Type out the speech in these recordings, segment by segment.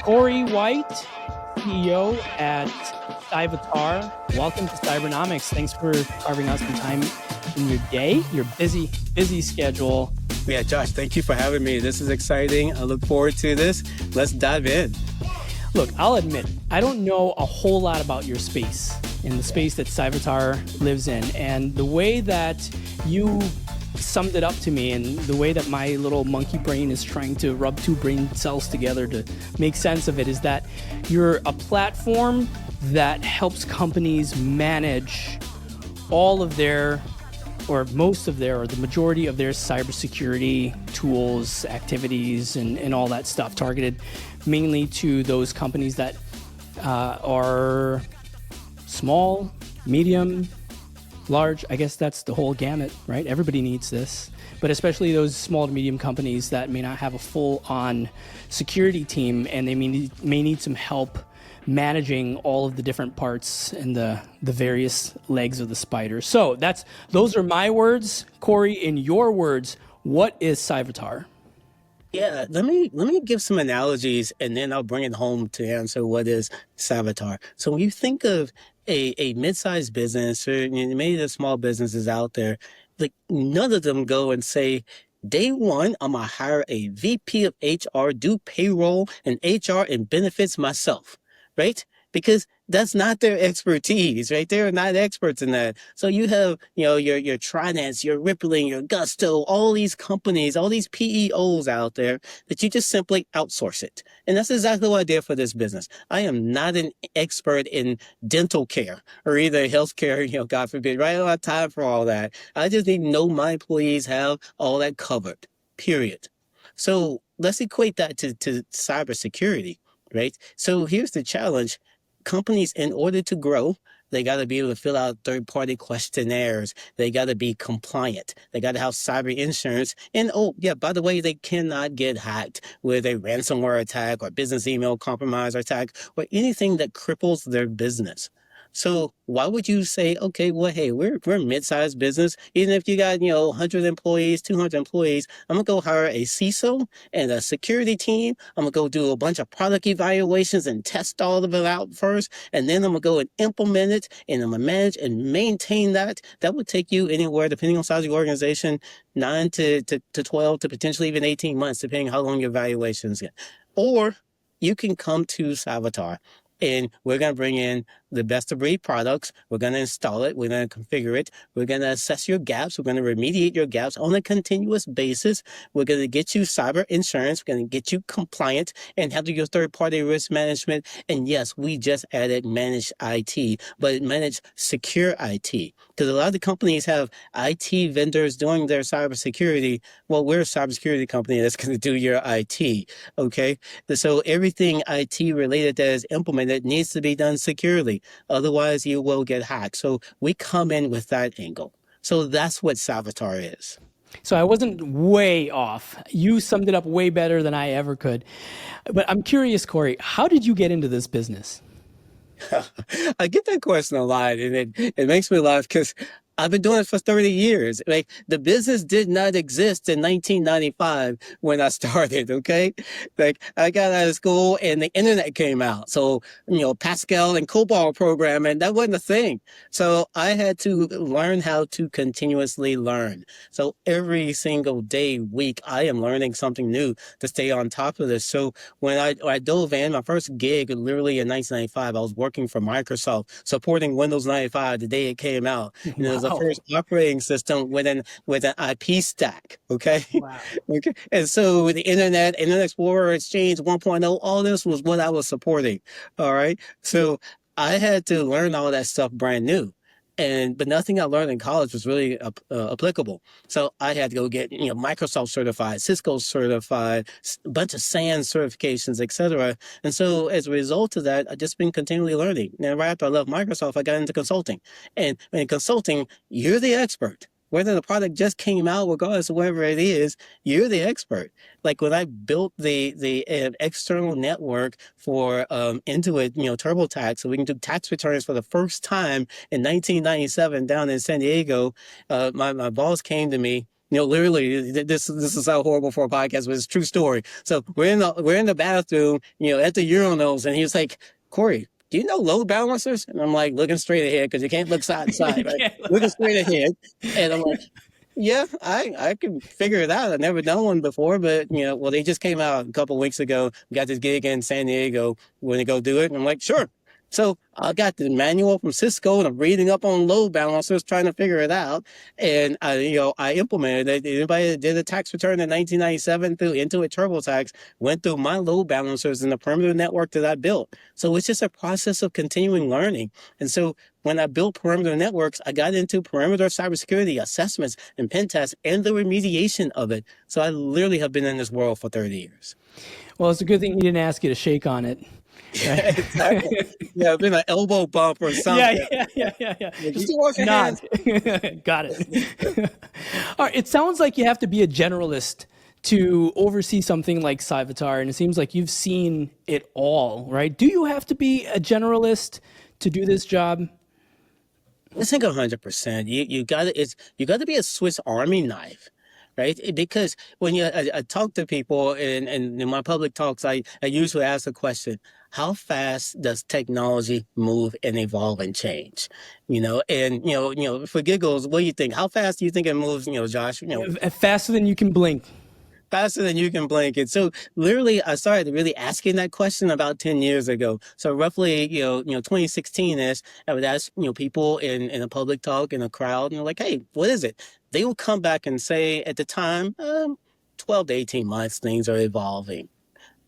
Corey White, CEO at Cyvatar. Welcome to Cybernomics. Thanks for carving out some time in your day, your busy schedule. Yeah, Josh, thank you for having me. This is exciting. I look forward to this. Let's dive in. Look, I'll admit, I don't know a whole lot about your space and the space that Cyvatar lives in. And the way that you summed it up to me and the way that my little monkey brain is trying to rub two brain cells together to make sense of it is that you're a platform that helps companies manage all of their, or most of their, or the majority of their cybersecurity tools, activities, and all that stuff, targeted mainly to those companies that are small, medium, large. I guess that's the whole gamut, right? Everybody needs this, but especially those small to medium companies that may not have a full-on security team, and they may need some help managing all of the different parts and the various legs of the spider. So those are my words. Corey, in your words, what is Cyvatar? Yeah, let me give some analogies, and then I'll bring it home to answer what is Cyvatar. So when you think of a mid-sized business, or many of the small businesses out there, like none of them go and say, day one, I'm gonna hire a VP of HR, do payroll and HR and benefits myself, right? Because that's not their expertise, right? They're not experts in that. So you have, your Trinance, your Rippling, your Gusto, all these companies, all these PEOs out there that you just simply outsource it. And that's exactly what I did for this business. I am not an expert in dental care or either healthcare, God forbid, right? I don't have time for all that. I just need to know my employees have all that covered, period. So let's equate that to cybersecurity, right? So here's the challenge. Companies, in order to grow, they got to be able to fill out third-party questionnaires. They got to be compliant. They got to have cyber insurance. And oh, yeah, by the way, they cannot get hacked with a ransomware attack or business email compromise attack or anything that cripples their business. So why would you say, okay, well, hey, we're a mid-sized business. Even if you got, 100 employees, 200 employees, I'm going to go hire a CISO and a security team. I'm going to go do a bunch of product evaluations and test all of it out first. And then I'm going to go and implement it, and I'm going to manage and maintain that. That would take you anywhere, depending on size of your organization, 9 to 12 to potentially even 18 months, depending on how long your evaluations get. Or you can come to Cyvatar, and we're going to bring in the best of breed products. We're going to install it. We're going to configure it. We're going to assess your gaps. We're going to remediate your gaps on a continuous basis. We're going to get you cyber insurance. We're going to get you compliant and handle your third-party risk management. And yes, we just added managed IT, but managed secure IT. Because a lot of the companies have IT vendors doing their cybersecurity. Well, we're a cybersecurity company that's going to do your IT, okay? So everything IT related that is implemented needs to be done securely. Otherwise, you will get hacked. So we come in with that angle. So that's what Cyvatar is. So I wasn't way off. You summed it up way better than I ever could. But I'm curious, Corey, how did you get into this business? I get that question a lot, and it makes me laugh because I've been doing it for 30 years. Like, the business did not exist in 1995 when I started, okay? Like, I got out of school and the internet came out. So, Pascal and COBOL programming, that wasn't a thing. So I had to learn how to continuously learn. So every single day, week, I am learning something new to stay on top of this. So when I dove in, my first gig, literally in 1995, I was working for Microsoft, supporting Windows 95 the day it came out. It was the first operating system with an IP stack. Okay. Wow. Okay. And so the Internet Explorer, Exchange 1.0, all this was what I was supporting. All right. So I had to learn all that stuff brand new. But nothing I learned in college was really applicable. So I had to go get, Microsoft certified, Cisco certified, a bunch of SANS certifications, etc. And so as a result of that, I've just been continually learning. Now, right after I left Microsoft, I got into consulting. And in consulting, you're the expert. Whether the product just came out, regardless of whatever it is, you're the expert. Like when I built the external network for Intuit, TurboTax, so we can do tax returns for the first time in 1997 down in San Diego. My boss came to me Literally, this is how horrible for a podcast, but it's a true story. So we're in the bathroom, at the urinals, and he was like, Corey, do you know load balancers? And I'm like looking straight ahead because you can't look side to side, right? Looking straight ahead, and I'm like, yeah, I can figure it out. I've never done one before, but well, they just came out a couple of weeks ago. We got this gig in San Diego. We're gonna go do it, and I'm like, sure. So I got the manual from Cisco, and I'm reading up on load balancers, trying to figure it out. And I implemented it. Anybody that did a tax return in 1997 through Intuit TurboTax went through my load balancers in the perimeter network that I built. So it's just a process of continuing learning. And so when I built perimeter networks, I got into perimeter cybersecurity assessments and pen tests and the remediation of it. So I literally have been in this world for 30 years. Well, it's a good thing he didn't ask you to shake on it. Right? Exactly. Yeah, been an elbow bump or something. Yeah. Just wash your nod. hands. Got it. All right. It sounds like you have to be a generalist to oversee something like Cyvatar, and it seems like you've seen it all, right? Do you have to be a generalist to do this job? I think 100%. You got to be a Swiss Army knife, right? Because when I talk to people and in my public talks, I usually ask the question, how fast does technology move and evolve and change? For giggles, what do you think? How fast do you think it moves? Josh. Faster than you can blink. Faster than you can blink. And so literally I started really asking that question about 10 years ago. So roughly, 2016-ish, I would ask, people in a public talk in a crowd and they're like, hey, what is it? They will come back and say at the time, 12 to 18 months, things are evolving.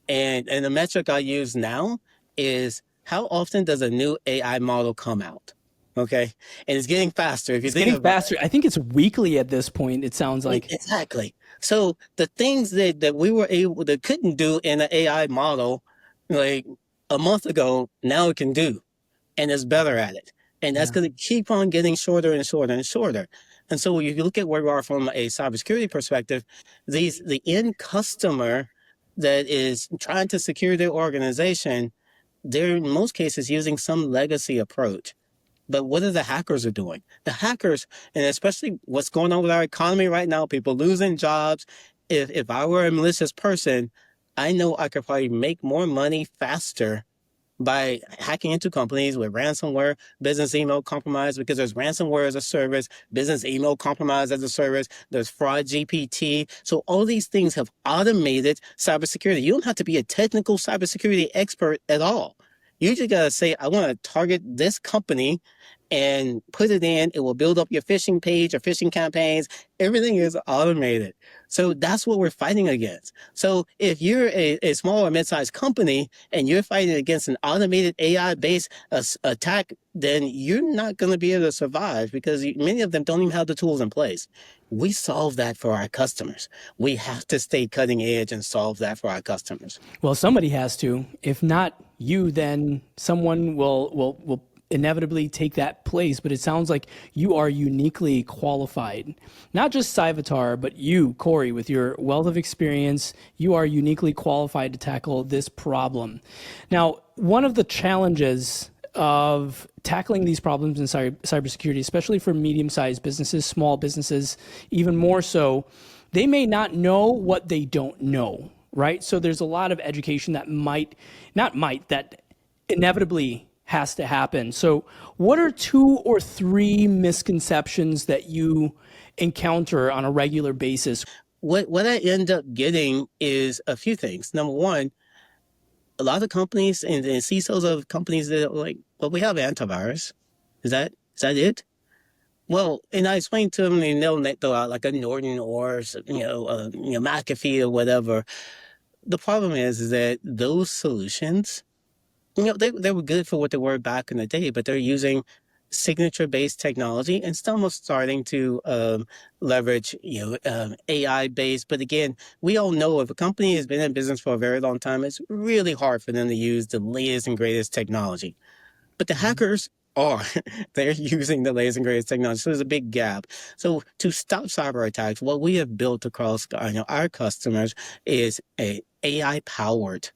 And the metric I use now is how often does a new AI model come out? Okay. And it's getting faster. If you It's think getting about faster. I think it's weekly at this point, it sounds like. Exactly. So the things that we were able that couldn't do in an AI model like a month ago, now it can do, and it's better at it. And that's going to keep on getting shorter and shorter and shorter. And so when you look at where we are from a cybersecurity perspective, the end customer that is trying to secure their organization, they're in most cases using some legacy approach. But what are the hackers are doing? The hackers, and especially what's going on with our economy right now, people losing jobs. If I were a malicious person, I know I could probably make more money faster by hacking into companies with ransomware, business email compromise, because there's ransomware as a service, business email compromise as a service, there's fraud GPT. So all these things have automated cybersecurity. You don't have to be a technical cybersecurity expert at all. You just got to say, I want to target this company and put it in. It will build up your phishing page or phishing campaigns. Everything is automated. So that's what we're fighting against. So if you're a small or mid-sized company and you're fighting against an automated AI-based attack, then you're not going to be able to survive because many of them don't even have the tools in place. We solve that for our customers. We have to stay cutting edge and solve that for our customers. Well, somebody has to. If not you, then someone will inevitably take that place. But it sounds like you are uniquely qualified. Not just Cyvatar, but you, Corey, with your wealth of experience, you are uniquely qualified to tackle this problem. Now, one of the challenges of tackling these problems in cybersecurity, especially for medium-sized businesses, small businesses, even more so, they may not know what they don't know, right? So there's a lot of education that that inevitably has to happen. So what are 2 or 3 misconceptions that you encounter on a regular basis? What I end up getting is a few things. Number one, a lot of companies and CISOs of companies that are like, well, we have antivirus. Is that it? Well, and I explained to them, and they'll throw out like a Norton or McAfee or whatever. The problem is that those solutions, they were good for what they were back in the day, but they're using signature-based technology and some are starting to leverage, AI-based. But again, we all know if a company has been in business for a very long time, it's really hard for them to use the latest and greatest technology. But the hackers they're using the latest and greatest technology. So there's a big gap. So to stop cyber attacks, what we have built across our customers is a AI-powered,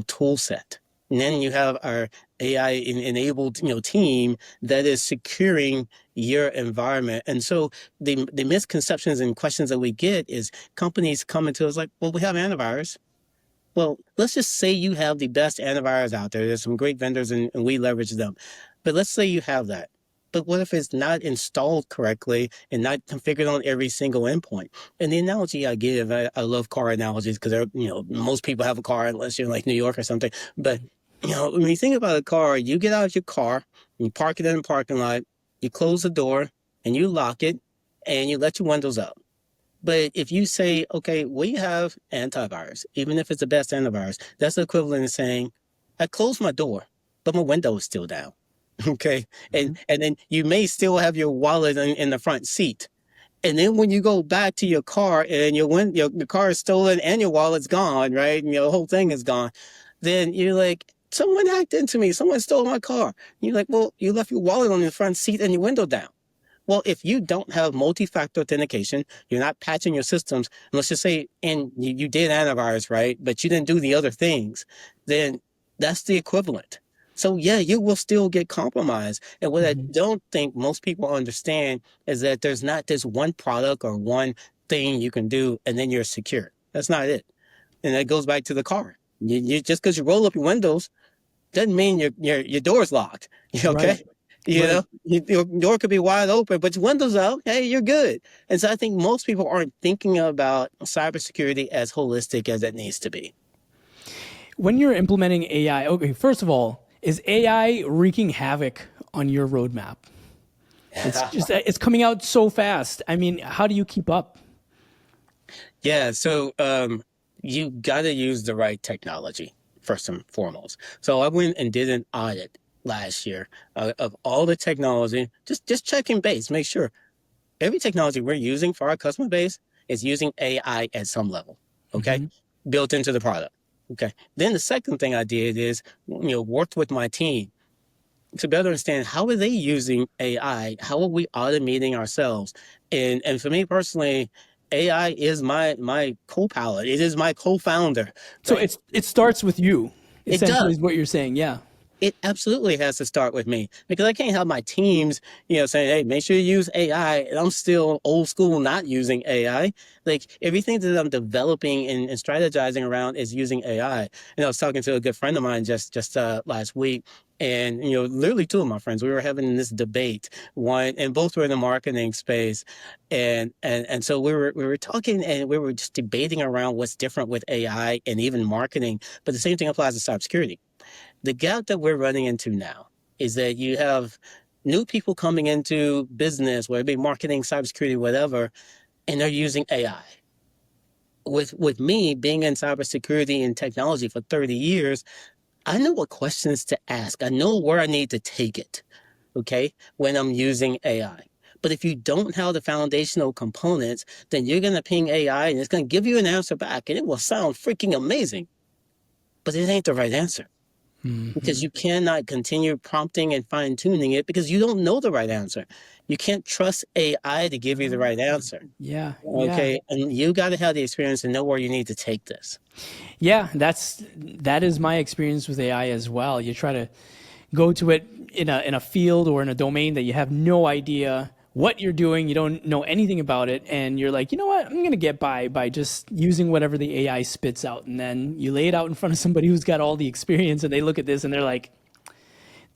tool set. And then you have our AI enabled, team that is securing your environment. And so the misconceptions and questions that we get is companies coming to us like, well, we have antivirus. Well, let's just say you have the best antivirus out there. There's some great vendors and we leverage them. But let's say you have that. But what if it's not installed correctly and not configured on every single endpoint? And the analogy I give, I love car analogies because most people have a car unless you're like New York or something. But when you think about a car, you get out of your car, you park it in the parking lot, you close the door, and you lock it, and you let your windows up. But if you say, okay, we have antivirus, even if it's the best antivirus, that's the equivalent of saying, I closed my door, but my window is still down. Okay. And then you may still have your wallet in the front seat. And then when you go back to your car and your car is stolen and your wallet's gone, right? And your whole thing is gone, then you're like, someone hacked into me. Someone stole my car. You're like, well, you left your wallet on the front seat and your window down. Well, if you don't have multi-factor authentication, you're not patching your systems, and let's just say, and you did antivirus, right? But you didn't do the other things, then that's the equivalent. So yeah, you will still get compromised. And what I don't think most people understand is that there's not this one product or one thing you can do and then you're secure. That's not it. And that goes back to the car. You just because you roll up your windows doesn't mean your door's locked. Okay. Right. Your door could be wide open, but your windows out, hey, you're good. And so I think most people aren't thinking about cybersecurity as holistic as it needs to be. When you're implementing AI, okay, first of all, is AI wreaking havoc on your roadmap? It's coming out so fast. I mean, how do you keep up? Yeah, so you got to use the right technology first and foremost. So I went and did an audit last year of all the technology, just checking base, make sure every technology we're using for our customer base is using AI at some level, okay, built into the product. Okay. Then the second thing I did is, worked with my team to better understand how are they using AI? How are we automating ourselves? And for me personally, AI is my co-pilot. It is my co-founder. So it starts with you, It essentially, does. is what you're saying. Yeah. It absolutely has to start with me because I can't have my teams, saying, hey, make sure you use AI. And I'm still old school, not using AI. Like everything that I'm developing and strategizing around is using AI. And I was talking to a good friend of mine just last week. And, literally two of my friends, we were having this debate, one, and both were in the marketing space. And so we were talking and we were just debating around what's different with AI and even marketing. But the same thing applies to cybersecurity. The gap that we're running into now is that you have new people coming into business, whether it be marketing, cybersecurity, whatever, and they're using AI. With me being in cybersecurity and technology for 30 years, I know what questions to ask. I know where I need to take it, okay, when I'm using AI. But if you don't have the foundational components, then you're going to ping AI and it's going to give you an answer back and it will sound freaking amazing. But it ain't the right answer. Because you cannot continue prompting and fine tuning it because you don't know the right answer. You can't trust AI to give you the right answer. Yeah. Okay. And you got to have the experience and know where you need to take this. Yeah. That is my experience with AI as well. You try to go to it in a field or in a domain that you have no idea what you're doing. You don't know anything about it. And you're like, you know what? I'm going to get by just using whatever the AI spits out. And then you lay it out in front of somebody who's got all the experience and they look at this and they're like,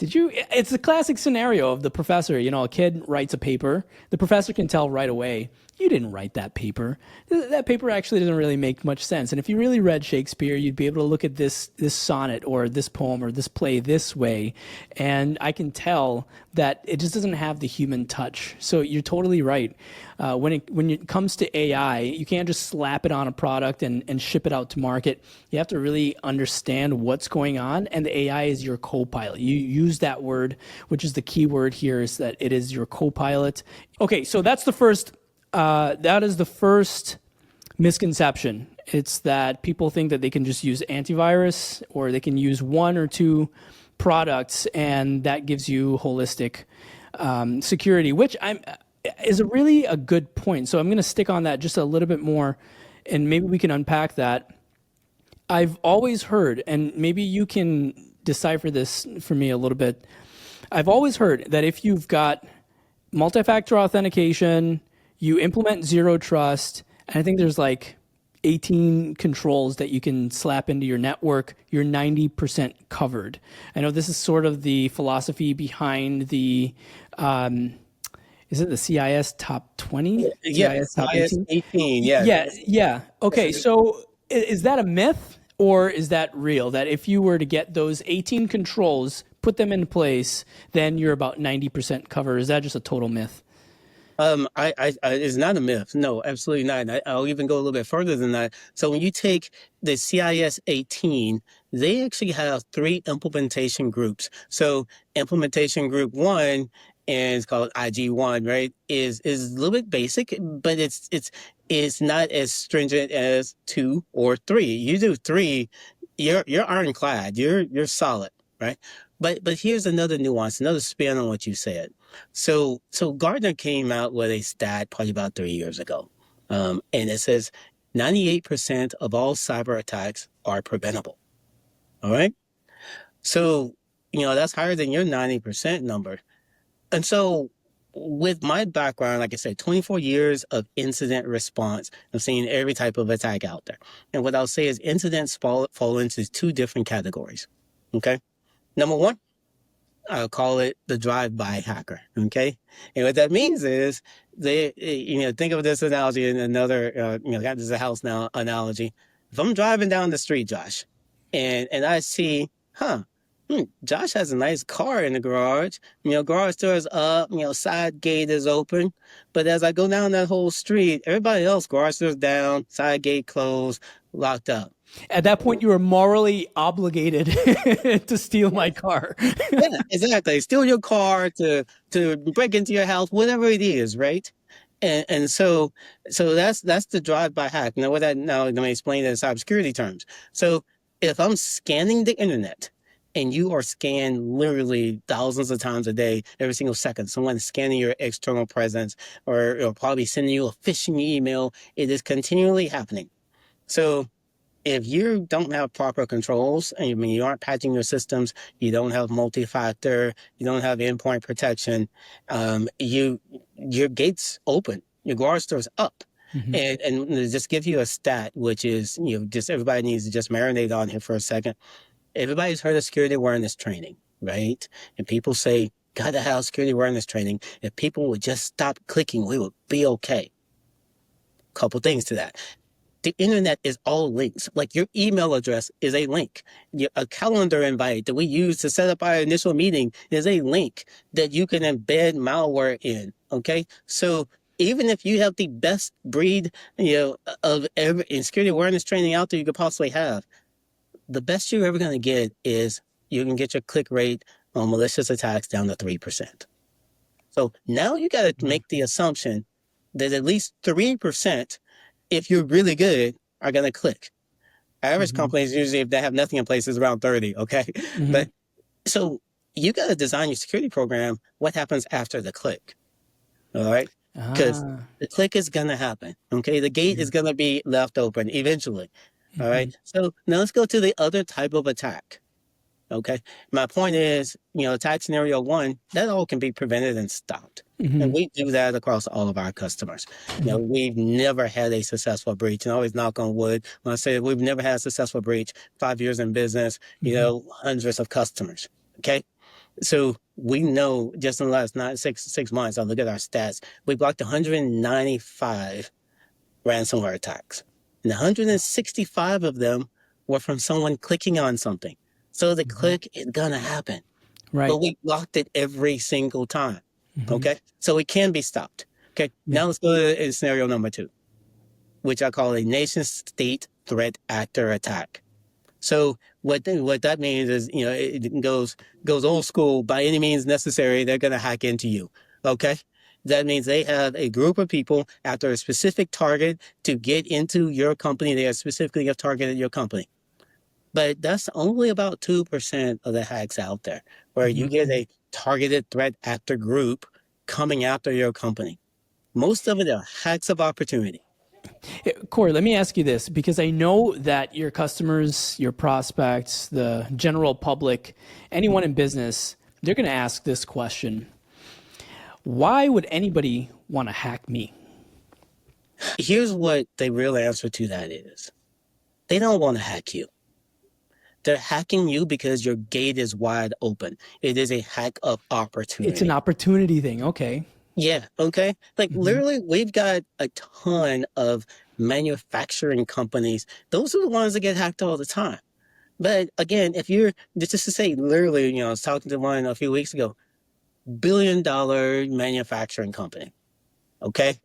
it's a classic scenario of the professor, a kid writes a paper. The professor can tell right away, you didn't write that paper. That paper actually doesn't really make much sense. And if you really read Shakespeare, you'd be able to look at this sonnet or this poem or this play this way. And I can tell that it just doesn't have the human touch. So you're totally right. When it comes to AI, you can't just slap it on a product and ship it out to market. You have to really understand what's going on, and the AI is your co-pilot. You use that word, which is the key word here, is that it is your co-pilot. Okay, so that's the first. That is the first misconception. It's that people think that they can just use antivirus or they can use one or two products and that gives you holistic security, which is really a good point. So I'm going to stick on that just a little bit more and maybe we can unpack that. I've always heard, and maybe you can decipher this for me a little bit. I've always heard that if you've got multi-factor authentication, you implement zero trust, and I think there's like 18 controls that you can slap into your network, you're 90% covered. I know this is sort of the philosophy behind the, is it the CIS top 20? Yeah, CIS top CIS 18? 18. Yeah. Yeah, yeah. Okay, so is that a myth or is that real? That if you were to get those 18 controls, put them into place, then you're about 90% covered? Is that just a total myth? It's not a myth. No, absolutely not. I'll even go a little bit further than that. So when you take the CIS 18, they actually have three implementation groups. So implementation group one is called IG1, right? Is a little bit basic, but it's not as stringent as two or three. You do three, you're ironclad. You're solid, right? But here's another nuance, another spin on what you said. So Gartner came out with a stat probably about 3 years ago, and it says 98% of all cyber attacks are preventable. All right, so that's higher than your 90% number. And so, with my background, like I said, 24 years of incident response, I've seen every type of attack out there. And what I'll say is incidents fall into two different categories. Okay, number one, I'll call it the drive-by hacker. Okay. And what that means is think of this analogy in another, this is a house now analogy. If I'm driving down the street, Josh, and I see, Josh has a nice car in the garage, garage door is up, side gate is open. But as I go down that whole street, everybody else, garage door's down, side gate closed, locked up. At that point, you are morally obligated to steal my car. Yeah, exactly. Steal your car to break into your house, whatever it is, right? And so that's the drive-by hack. Now let me explain it in cybersecurity terms. So if I'm scanning the internet and you are scanned literally thousands of times a day, every single second, someone's scanning your external presence or probably sending you a phishing email, it is continually happening. So if you don't have proper controls, you aren't patching your systems, you don't have multi-factor, you don't have endpoint protection, your gate's open, your garage door's up. Mm-hmm. And just give you a stat, which is, just everybody needs to just marinate on here for a second. Everybody's heard of security awareness training, right? And people say, gotta have security awareness training. If people would just stop clicking, we would be okay. Couple things to that. The internet is all links. Like your email address is a link. A calendar invite that we use to set up our initial meeting is a link that you can embed malware in. Okay. So even if you have the best breed, of every security awareness training out there you could possibly have, the best you're ever going to get is you can get your click rate on malicious attacks down to 3%. So now you got to make the assumption that at least 3%, if you're really good, are going to click. Average companies usually, if they have nothing in place, is around 30. Okay. Mm-hmm. But so you got to design your security program. What happens after the click? All right. Because the click is going to happen. Okay. The gate is going to be left open eventually. All right. So now let's go to the other type of attack. Okay. My point is, attack scenario one, that all can be prevented and stopped. Mm-hmm. And we do that across all of our customers. Mm-hmm. We've never had a successful breach, and I always knock on wood when I say we've never had a successful breach, 5 years in business, hundreds of customers. Okay. So we know just in the last 6 months, I'll look at our stats, we blocked 195 ransomware attacks. And 165 of them were from someone clicking on something. So the click is going to happen. Right. But we blocked it every single time. Mm-hmm. Okay. So it can be stopped. Okay. Yeah. Now let's go to scenario number 2, which I call a nation state threat actor attack. So what that means is, it goes old school. By any means necessary, they're going to hack into you. Okay. That means they have a group of people after a specific target to get into your company. They specifically have targeted your company. But that's only about 2% of the hacks out there, where you get a targeted threat actor group coming after your company. Most of it are hacks of opportunity. Corey, let me ask you this, because I know that your customers, your prospects, the general public, anyone in business, they're going to ask this question. Why would anybody want to hack me? Here's what the real answer to that is. They don't want to hack you. They're hacking you because your gate is wide open. It is a hack of It's an opportunity. opportunity thing. Okay. Yeah, okay. Like Hmm. literally, we've got a ton of manufacturing companies. Those are the ones that get hacked all the time. But again, if you're just to say literally, I was talking to one a few weeks ago, $1 billion manufacturing company. Okay.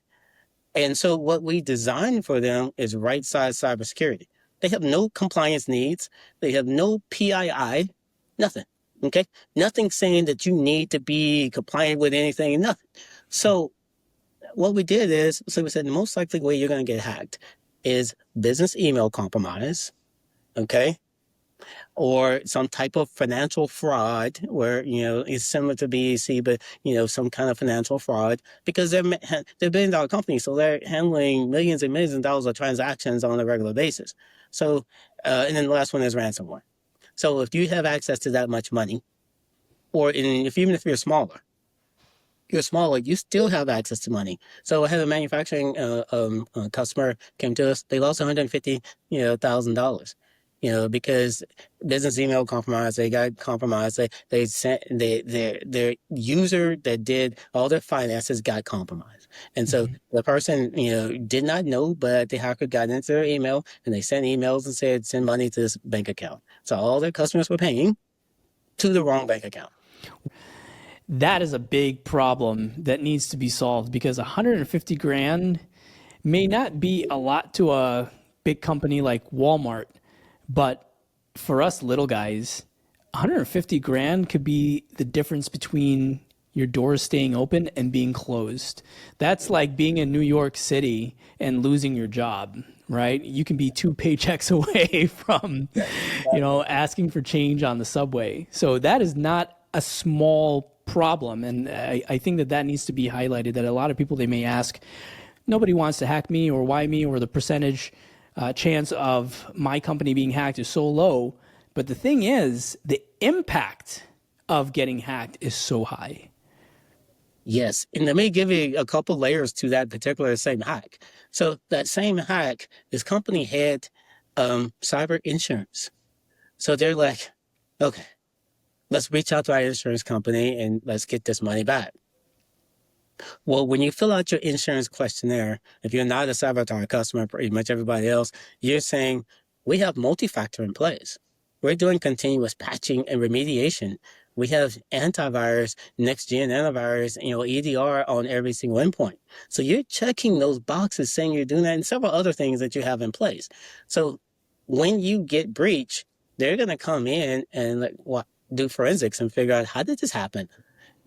And so what we designed for them is right size cybersecurity. They have no compliance needs. They have no PII, nothing. Okay. Nothing saying that you need to be compliant with anything, nothing. So what we did is, so we said the most likely way you're going to get hacked is business email compromise. Okay. Or some type of financial fraud where, it's similar to BEC, but, some kind of financial fraud because they're billion-dollar companies. So they're handling millions and millions of dollars of transactions on a regular basis. So, and then the last one is ransomware. So if you have access to that much money, or even if you're smaller, you still have access to money. So I had a manufacturing customer came to us. They lost $150, $1,000, because business email compromised. They got compromised. They sent their user that did all their finances got compromised, and so Hmm. the person did not know, but the hacker got into their email and they sent emails and said send money to this bank account. So all their customers were paying to the wrong bank account. That is a big problem that needs to be solved because 150 grand may not be a lot to a big company like Walmart, but for us little guys, 150 grand could be the difference between your doors staying open and being closed. That's like being in New York City and losing your job, right? You can be two paychecks away from, asking for change on the subway. So that is not a small problem. And I think that that needs to be highlighted that a lot of people, they may ask, nobody wants to hack me, or why me, or the percentage chance of my company being hacked is so low. But the thing is, the impact of getting hacked is so high. Yes, and let me give you a couple layers to that particular same hack. So that same hack, this company had cyber insurance. So they're like, okay, let's reach out to our insurance company and let's get this money back. Well, when you fill out your insurance questionnaire, if you're not a Cyvatar customer, pretty much everybody else, you're saying, we have multi-factor in place. We're doing continuous patching and remediation. We have antivirus, next-gen antivirus, EDR on every single endpoint. So you're checking those boxes saying you're doing that and several other things that you have in place. So when you get breached, they're going to come in and do forensics and figure out how did this happen?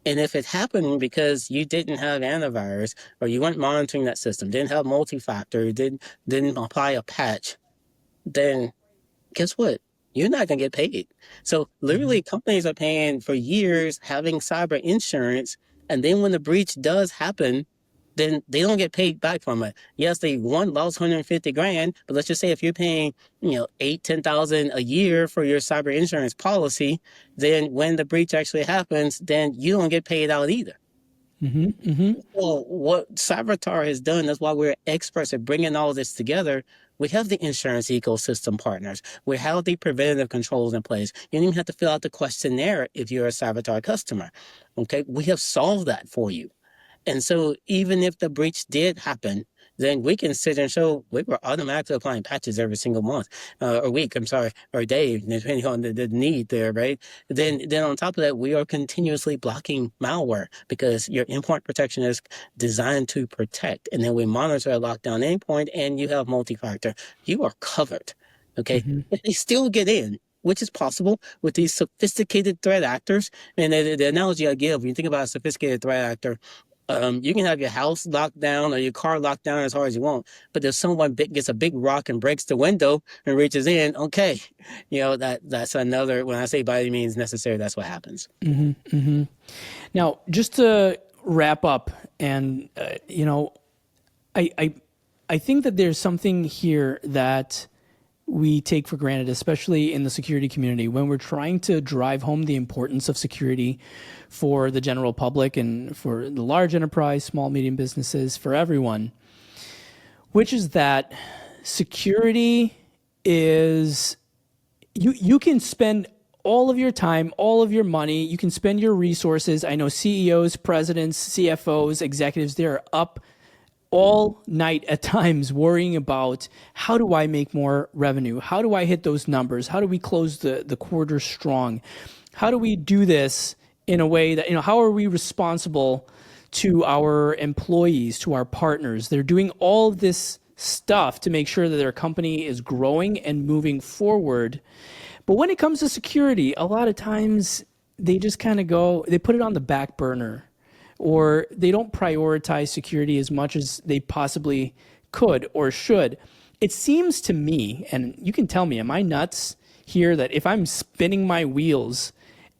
And if it happened because you didn't have antivirus or you weren't monitoring that system, didn't have multi-factor, didn't apply a patch, then guess what? You're not going to get paid. So Mm-hmm. literally companies are paying for years having cyber insurance. And then when the breach does happen, then they don't get paid back from it. Yes, they lost 150 grand, but let's just say if you're paying, 10,000 a year for your cyber insurance policy, then when the breach actually happens, then you don't get paid out either. Mm-hmm. Mm-hmm. Well, what Cybertar has done, that's why we're experts at bringing all this together. We have the insurance ecosystem partners. We have the preventative controls in place. You don't even have to fill out the questionnaire if you're a Cybertar customer. Okay, we have solved that for you. And so even if the breach did happen, then we can sit and show we were automatically applying patches every single month, or week, I'm sorry, or day, depending on the need there, right? Then on top of that, we are continuously blocking malware because your endpoint protection is designed to protect. And then we monitor a lockdown endpoint and you have multi-factor. You are covered, okay? Mm-hmm. But they still get in, which is possible with these sophisticated threat actors. And the analogy I give, when you think about a sophisticated threat actor, you can have your house locked down or your car locked down as hard as you want, but if someone gets a big rock and breaks the window and reaches in, okay, that's another. When I say by any means necessary, that's what happens. Mm-hmm. Mm-hmm. Now, just to wrap up, and I I think that there's something here that we take for granted, especially in the security community, when we're trying to drive home the importance of security for the general public and for the large enterprise, small, medium businesses, for everyone, which is that security is, you can spend all of your time, all of your money, you can spend your resources. I know CEOs, presidents, CFOs, executives, they're up all night at times worrying about how do I make more revenue? How do I hit those numbers? How do we close the quarter strong? How do we do this in a way that, how are we responsible to our employees, to our partners? They're doing all of this stuff to make sure that their company is growing and moving forward. But when it comes to security, a lot of times they just kind of they put it on the back burner, or they don't prioritize security as much as they possibly could or should. It seems to me, and you can tell me, am I nuts here, that if I'm spinning my wheels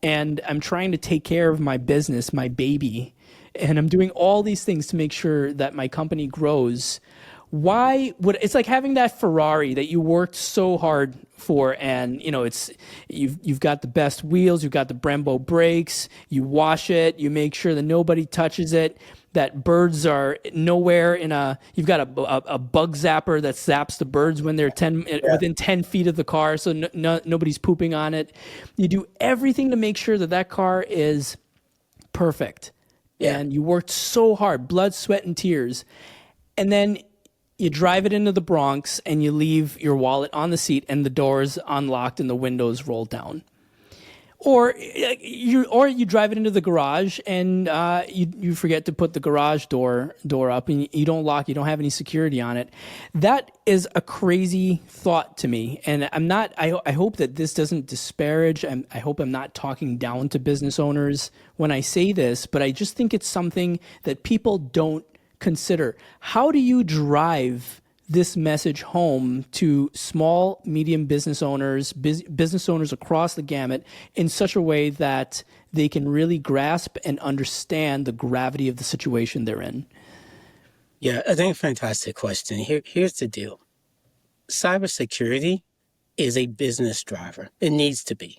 and I'm trying to take care of my business, my baby, and I'm doing all these things to make sure that my company grows, it's like having that Ferrari that you worked so hard for, and you've got the best wheels, you've got the Brembo brakes, you wash it, you make sure that nobody touches it, that birds are nowhere you've got a bug zapper that zaps the birds when they're within 10 feet of the car, so nobody's pooping on it. You do everything to make sure that car is perfect. Yeah. And you worked so hard, blood, sweat, and tears. And then you drive it into the Bronx and you leave your wallet on the seat and the door's unlocked and the windows rolled down. Or you drive it into the garage and you forget to put the garage door up and you don't lock, you don't have any security on it. That is a crazy thought to me. And I hope that this doesn't disparage, I hope I'm not talking down to business owners when I say this, but I just think it's something that people don't consider. How do you drive this message home to small, medium business owners, business owners across the gamut in such a way that they can really grasp and understand the gravity of the situation they're in? Yeah, I think fantastic question. Here's the deal. Cybersecurity is a business driver. It needs to be.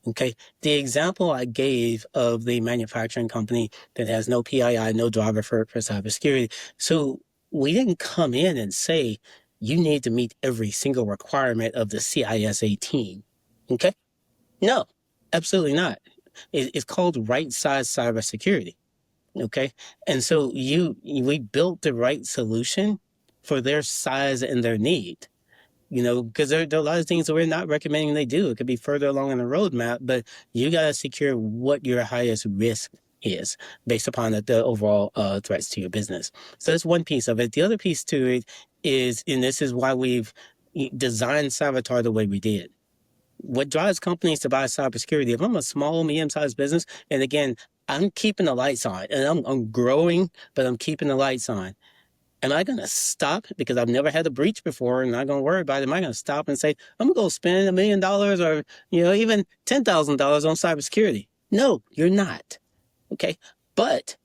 Okay. The example I gave of the manufacturing company that has no PII, no driver for cybersecurity. So we didn't come in and say, you need to meet every single requirement of the CIS 18. Okay. No, absolutely not. It's called right size cybersecurity. Okay. And so we built the right solution for their size and their need. Because there are a lot of things that we're not recommending they do. It could be further along in the roadmap, but you got to secure what your highest risk is based upon the overall threats to your business. So that's one piece of it. The other piece to it is, and this is why we've designed Cyvatar the way we did. What drives companies to buy cybersecurity, if I'm a small, medium-sized business, and again, I'm keeping the lights on, and I'm growing, but I'm keeping the lights on. Am I going to stop because I've never had a breach before and not going to worry about it? Am I going to stop and say, I'm going to go spend $1 million or, even $10,000 on cybersecurity? No, you're not. Okay. But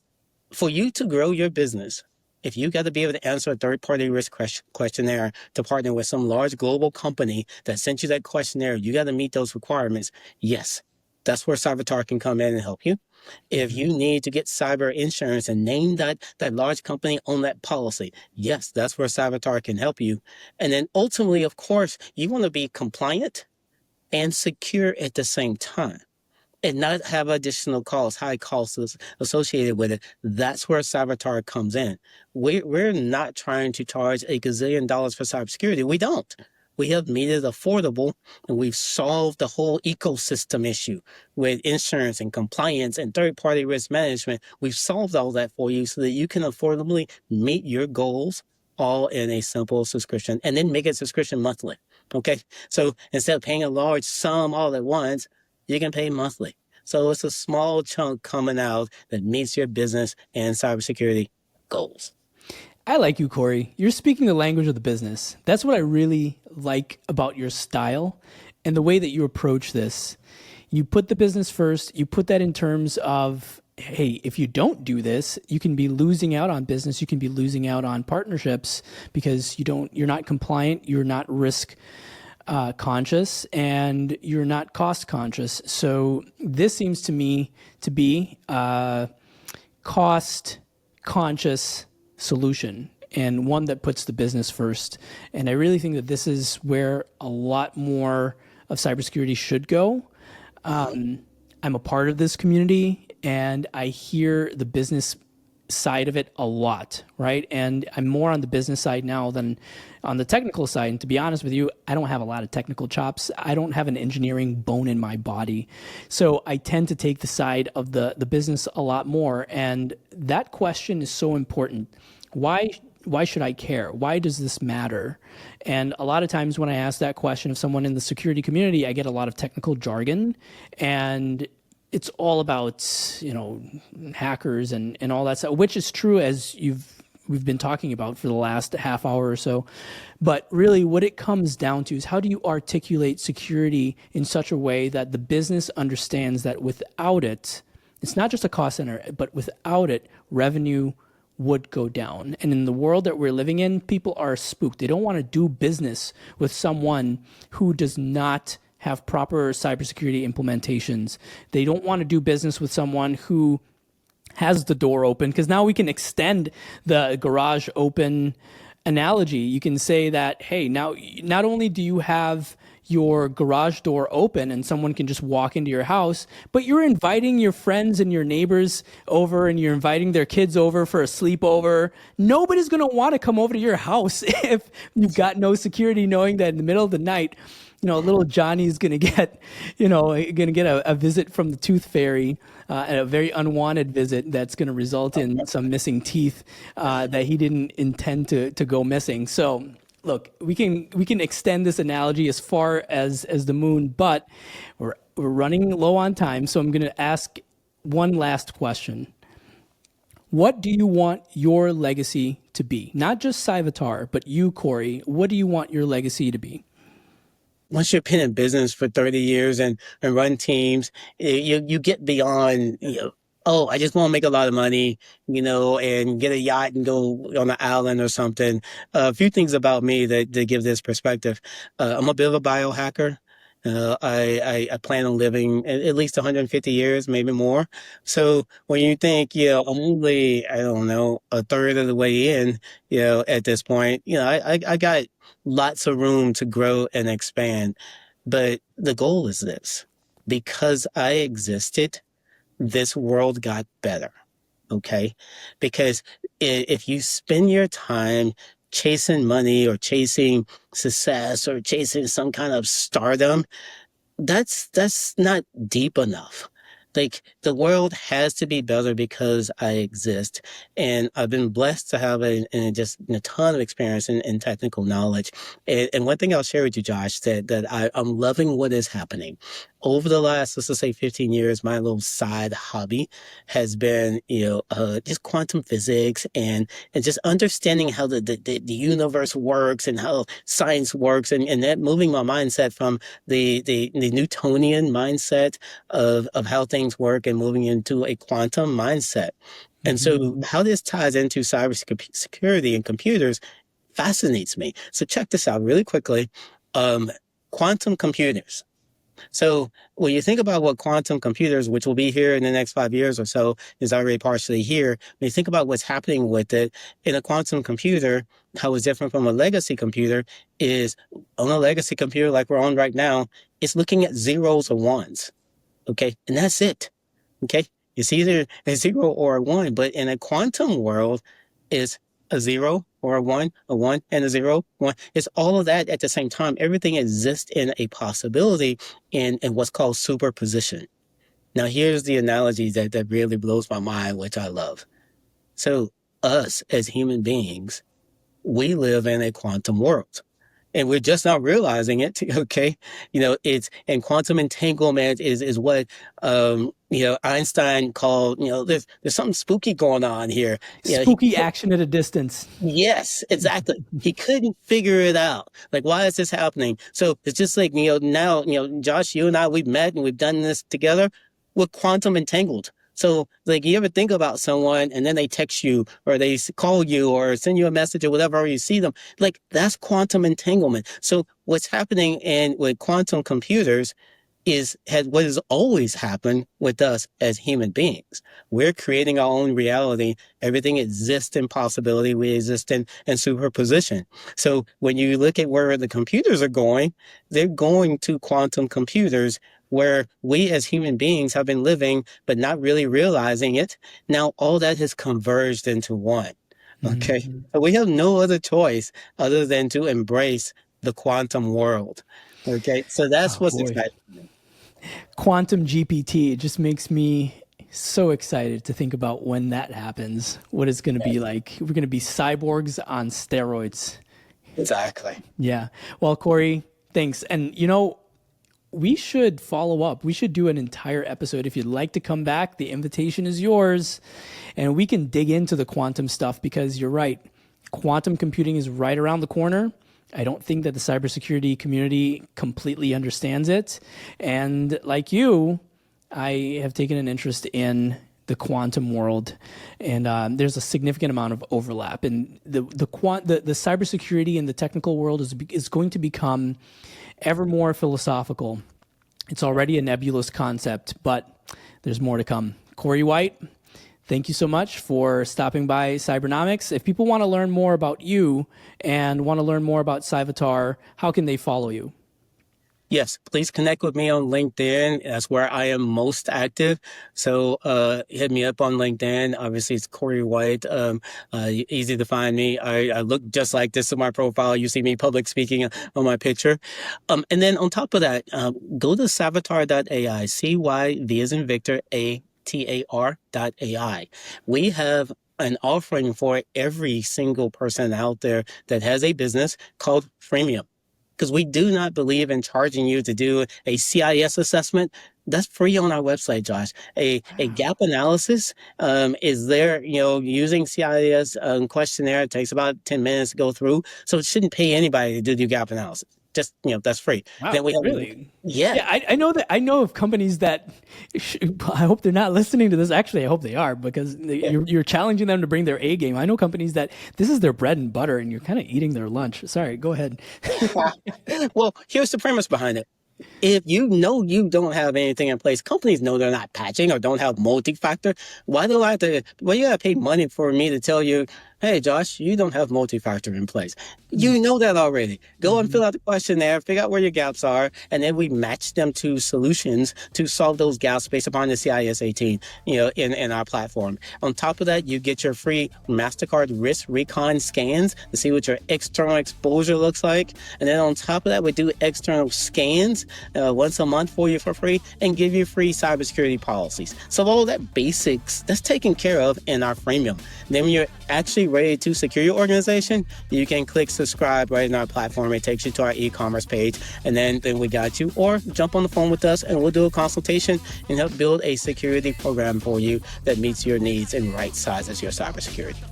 for you to grow your business, if you got to be able to answer a third-party risk questionnaire to partner with some large global company that sent you that questionnaire, you got to meet those requirements. Yes, that's where Cyvatar can come in and help you. If you need to get cyber insurance and name that large company on that policy, yes, that's where Cyvatar can help you. And then ultimately, of course, you want to be compliant and secure at the same time and not have additional costs, high costs associated with it. That's where Cyvatar comes in. We're not trying to charge $1 gazillion for cybersecurity. We don't. We have made it affordable, and we've solved the whole ecosystem issue with insurance and compliance and third-party risk management. We've solved all that for you so that you can affordably meet your goals all in a simple subscription, and then make it subscription monthly. Okay. So instead of paying a large sum all at once, you can pay monthly. So it's a small chunk coming out that meets your business and cybersecurity goals. I like you, Corey. You're speaking the language of the business. That's what I really like about your style and the way that you approach this. You put the business first. You put that in terms of hey, if you don't do this, you can be losing out on business, you can be losing out on partnerships because you're not compliant, you're not risk conscious, and you're not cost conscious. So this seems to me to be a cost conscious solution and one that puts the business first. And I really think that this is where a lot more of cybersecurity should go. I'm a part of this community and I hear the business side of it a lot, right? And I'm more on the business side now than on the technical side. And to be honest with you, I don't have a lot of technical chops. I don't have an engineering bone in my body. So I tend to take the side of the business a lot more. And that question is so important. Why should I care? Why does this matter? And a lot of times when I ask that question of someone in the security community, I get a lot of technical jargon, and it's all about, hackers and all that stuff, which is true as we've been talking about for the last half hour or so. But really what it comes down to is how do you articulate security in such a way that the business understands that without it, it's not just a cost center, but without it, revenue would go down. And in the world that we're living in, people are spooked. They don't want to do business with someone who does not have proper cybersecurity implementations. They don't want to do business with someone who has the door open, because now we can extend the garage open analogy. You can say that, hey, now not only do you have your garage door open and someone can just walk into your house, but you're inviting your friends and your neighbors over and you're inviting their kids over for a sleepover. Nobody's going to want to come over to your house if you've got no security, knowing that in the middle of the night, little Johnny's going to get, a visit from the tooth fairy, and a very unwanted visit that's going to result in some missing teeth that he didn't intend to go missing. So look, we can extend this analogy as far as the moon, but we're running low on time. So I'm going to ask one last question. What do you want your legacy to be? Not just Cyvatar, but you, Corey. What do you want your legacy to be? Once you've been in business for 30 years and run teams, you get beyond, oh, I just want to make a lot of money, and get a yacht and go on an island or something. A few things about me that give this perspective. I'm a bit of a biohacker. I plan on living at least 150 years, maybe more. So when you think, I'm only, I don't know, a third of the way in, at this point, I got lots of room to grow and expand. But the goal is this: because I existed, this world got better. Okay? Because if you spend your time chasing money or chasing success or chasing some kind of stardom, that's not deep enough. Like, the world has to be better because I exist. And I've been blessed to have just a ton of experience in technical knowledge. And one thing I'll share with you, Josh, that I'm loving what is happening. Over the last, let's just say 15 years, my little side hobby has been, just quantum physics and just understanding how the universe works and how science works, and that moving my mindset from the Newtonian mindset of how things work and moving into a quantum mindset. And so how this ties into cybersecurity and computers fascinates me. So check this out really quickly. Quantum computers. So when you think about what quantum computers, which will be here in the next 5 years or so, is already partially here, when you think about what's happening with it, in a quantum computer, how it's different from a legacy computer is, on a legacy computer like we're on right now, it's looking at zeros or ones, okay? And that's it, okay? It's either a zero or a one, but in a quantum world, it's a zero or a one and a zero, one. It's all of that at the same time. Everything exists in a possibility in what's called superposition. Now, here's the analogy that really blows my mind, which I love. So us as human beings, we live in a quantum world. And we're just not realizing it, okay? And quantum entanglement is what, Einstein called, there's something spooky going on here. Spooky action at a distance. Yes, exactly. He couldn't figure it out. Like, why is this happening? So it's just like, now, Josh, you and I, we've met and we've done this together. We're quantum entangled. So, like, you ever think about someone and then they text you or they call you or send you a message or whatever, or you see them, like, that's quantum entanglement. So, what's happening with quantum computers has what has always happened with us as human beings. We're creating our own reality. Everything exists in possibility. We exist in superposition. So when you look at where the computers are going, they're going to quantum computers where we as human beings have been living, but not really realizing it. Now all that has converged into one. Okay. Mm-hmm. So we have no other choice other than to embrace the quantum world. Okay. So that's Oh what's boy. exciting. Quantum GPT, it just makes me so excited to think about when that happens. What it's going to be like. We're going to be cyborgs on steroids. Exactly. Yeah. Well, Corey, thanks. And we should follow up. We should do an entire episode. If you'd like to come back, the invitation is yours. And we can dig into the quantum stuff because you're right. Quantum computing is right around the corner. I don't think that the cybersecurity community completely understands it. And like you, I have taken an interest in the quantum world, and there's a significant amount of overlap. And the cybersecurity and the technical world is going to become ever more philosophical. It's already a nebulous concept, but there's more to come. Corey White, thank you so much for stopping by Cybernomics. If people want to learn more about you and want to learn more about Cyvatar, how can they follow you? Yes, please connect with me on LinkedIn. That's where I am most active. So hit me up on LinkedIn. Obviously, it's Corey White. Easy to find me. I look just like this in my profile. You see me public speaking on my picture. And then on top of that, go to cyvatar.ai, CY, as in Victor, ATAR.ai. We have an offering for every single person out there that has a business called freemium. Because we do not believe in charging you to do a CIS assessment. That's free on our website, Josh. A gap analysis is there, using CIS questionnaire. It takes about 10 minutes to go through. So it shouldn't pay anybody to do gap analysis. Just, that's free. Wow, Then we have, really? yeah. Yeah, I know that. I know of companies that I hope they're not listening to this. Actually, I hope they are because you're challenging them to bring their A game. I know companies that this is their bread and butter, and you're kind of eating their lunch. Sorry, go ahead. Well, here's the premise behind it. If you know you don't have anything in place, companies know they're not patching or don't have multi-factor. Why you gotta pay money for me to tell you, hey, Josh, you don't have multi-factor in place? You know that already. Go and fill out the questionnaire, figure out where your gaps are, and then we match them to solutions to solve those gaps based upon the CIS 18, in our platform. On top of that, you get your free MasterCard risk recon scans to see what your external exposure looks like. And then on top of that, we do external scans once a month for you for free and give you free cybersecurity policies. So all that basics, that's taken care of in our freemium. Then when you're actually ready to secure your organization, you can click subscribe right in our platform. It takes you to our e-commerce page, and then we got you. Or jump on the phone with us, and we'll do a consultation and help build a security program for you that meets your needs and right sizes your cybersecurity.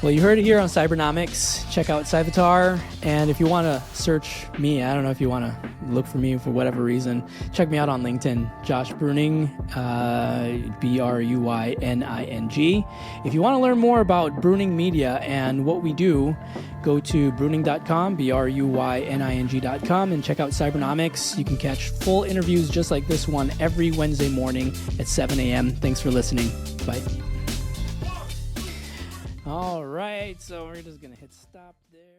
Well, you heard it here on Cybernomics. Check out Cyvatar. And if you want to search me, I don't know if you want to look for me for whatever reason, check me out on LinkedIn, Josh Bruning, Bruyning. If you want to learn more about Bruning Media and what we do, go to bruning.com, Bruyning.com, and check out Cybernomics. You can catch full interviews just like this one every Wednesday morning at 7 a.m. Thanks for listening. Bye. All right, so we're just going to hit stop there.